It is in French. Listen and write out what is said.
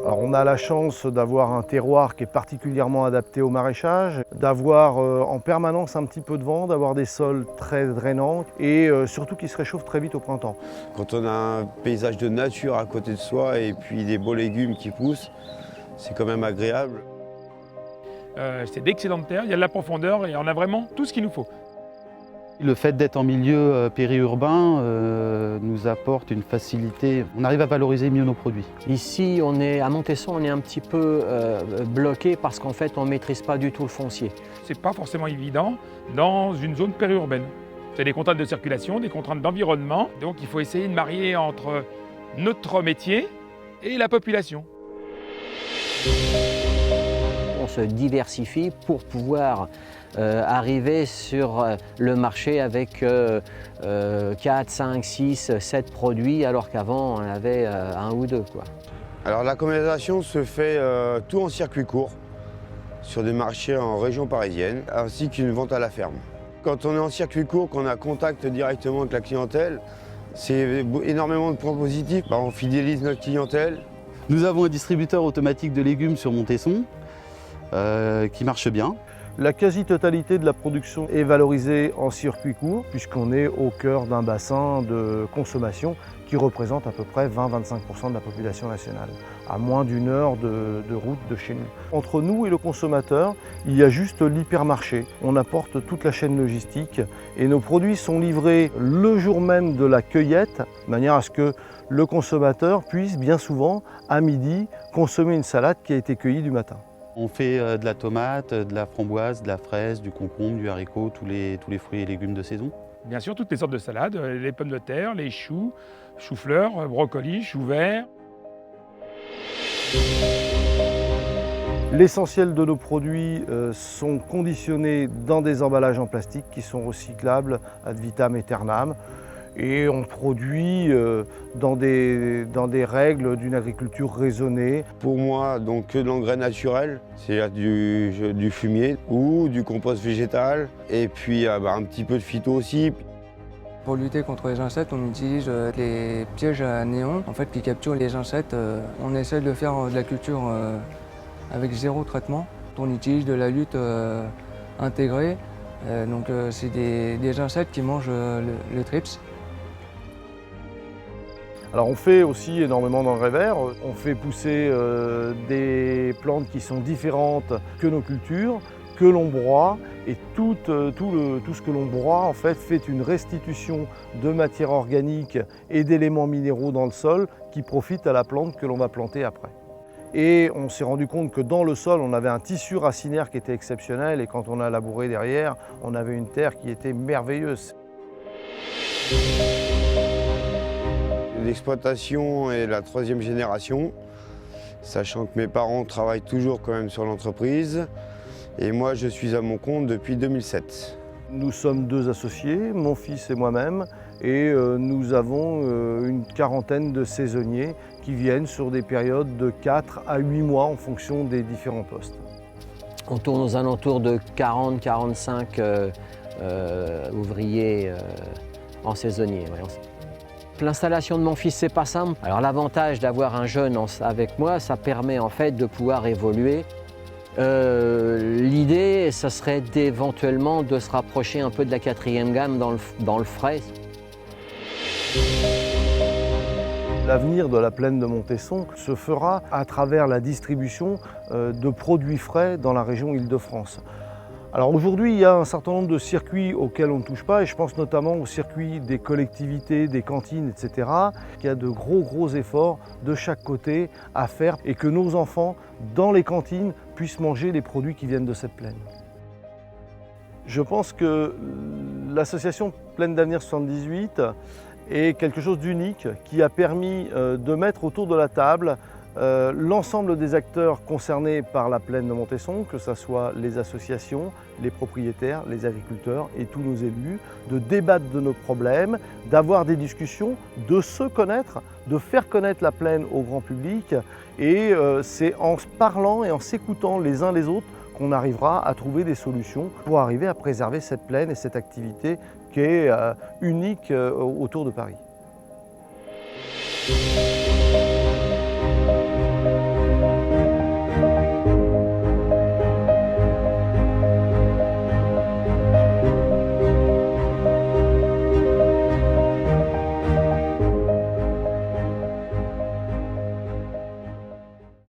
Alors on a la chance d'avoir un terroir qui est particulièrement adapté au maraîchage, d'avoir en permanence un petit peu de vent, d'avoir des sols très drainants et surtout qui se réchauffent très vite au printemps. Quand on a un paysage de nature à côté de soi et puis des beaux légumes qui poussent, c'est quand même agréable. C'est d'excellentes terres, il y a de la profondeur et on a vraiment tout ce qu'il nous faut. Le fait d'être en milieu périurbain nous apporte une facilité. On arrive à valoriser mieux nos produits. Ici, à Montesson, on est un petit peu bloqué parce qu'en fait, on ne maîtrise pas du tout le foncier. C'est pas forcément évident dans une zone périurbaine. C'est des contraintes de circulation, des contraintes d'environnement. Donc il faut essayer de marier entre notre métier et la population. On se diversifie pour pouvoir arriver sur le marché avec 4, 5, 6, 7 produits alors qu'avant on avait un ou deux, quoi. Alors la commercialisation se fait tout en circuit court, sur des marchés en région parisienne, ainsi qu'une vente à la ferme. Quand on est en circuit court, qu'on a contact directement avec la clientèle, c'est énormément de points positifs. On fidélise notre clientèle. Nous avons un distributeur automatique de légumes sur Montesson qui marche bien. La quasi-totalité de la production est valorisée en circuit court puisqu'on est au cœur d'un bassin de consommation qui représente à peu près 20-25% de la population nationale, à moins d'une heure de route de chez nous. Entre nous et le consommateur, il y a juste l'hypermarché. On apporte toute la chaîne logistique et nos produits sont livrés le jour même de la cueillette, de manière à ce que le consommateur puisse bien souvent, à midi, consommer une salade qui a été cueillie du matin. On fait de la tomate, de la framboise, de la fraise, du concombre, du haricot, tous les fruits et légumes de saison. Bien sûr, toutes les sortes de salades, les pommes de terre, les choux, choux-fleurs, brocolis, choux verts. L'essentiel de nos produits sont conditionnés dans des emballages en plastique qui sont recyclables ad vitam aeternam. Et on produit dans des règles d'une agriculture raisonnée. Pour moi, donc que de l'engrais naturel, c'est du fumier ou du compost végétal, et puis un petit peu de phyto aussi. Pour lutter contre les insectes, on utilise des pièges à néon qui capturent les insectes. On essaie de faire de la culture avec zéro traitement. On utilise de la lutte intégrée. C'est des insectes qui mangent le trips. Alors on fait aussi énormément d'engrais verts. On fait pousser des plantes qui sont différentes que nos cultures, que l'on broie, et tout ce que l'on broie en fait une restitution de matière organique et d'éléments minéraux dans le sol qui profitent à la plante que l'on va planter après. Et on s'est rendu compte que dans le sol, on avait un tissu racinaire qui était exceptionnel, et quand on a labouré derrière, on avait une terre qui était merveilleuse. L'exploitation est la 3e génération, sachant que mes parents travaillent toujours quand même sur l'entreprise. Et moi, je suis à mon compte depuis 2007. Nous sommes 2 associés, mon fils et moi-même, et nous avons une quarantaine de saisonniers qui viennent sur des périodes de 4 à 8 mois en fonction des différents postes. On tourne aux alentours de 40-45 ouvriers en saisonnier. Ouais. L'installation de mon fils, c'est pas simple. Alors l'avantage d'avoir un jeune avec moi, ça permet en fait de pouvoir évoluer. L'idée, ça serait d'éventuellement de se rapprocher un peu de la 4e gamme dans le frais. L'avenir de la plaine de Montesson se fera à travers la distribution de produits frais dans la région Île-de-France. Alors aujourd'hui, il y a un certain nombre de circuits auxquels on ne touche pas, et je pense notamment aux circuits des collectivités, des cantines, etc. Il y a de gros efforts de chaque côté à faire, et que nos enfants, dans les cantines, puissent manger les produits qui viennent de cette plaine. Je pense que l'association Plaine d'Avenir 78 est quelque chose d'unique qui a permis de mettre autour de la table l'ensemble des acteurs concernés par la plaine de Montesson, que ce soit les associations, les propriétaires, les agriculteurs et tous nos élus, de débattre de nos problèmes, d'avoir des discussions, de se connaître, de faire connaître la plaine au grand public. Et c'est en se parlant et en s'écoutant les uns les autres qu'on arrivera à trouver des solutions pour arriver à préserver cette plaine et cette activité qui est unique autour de Paris.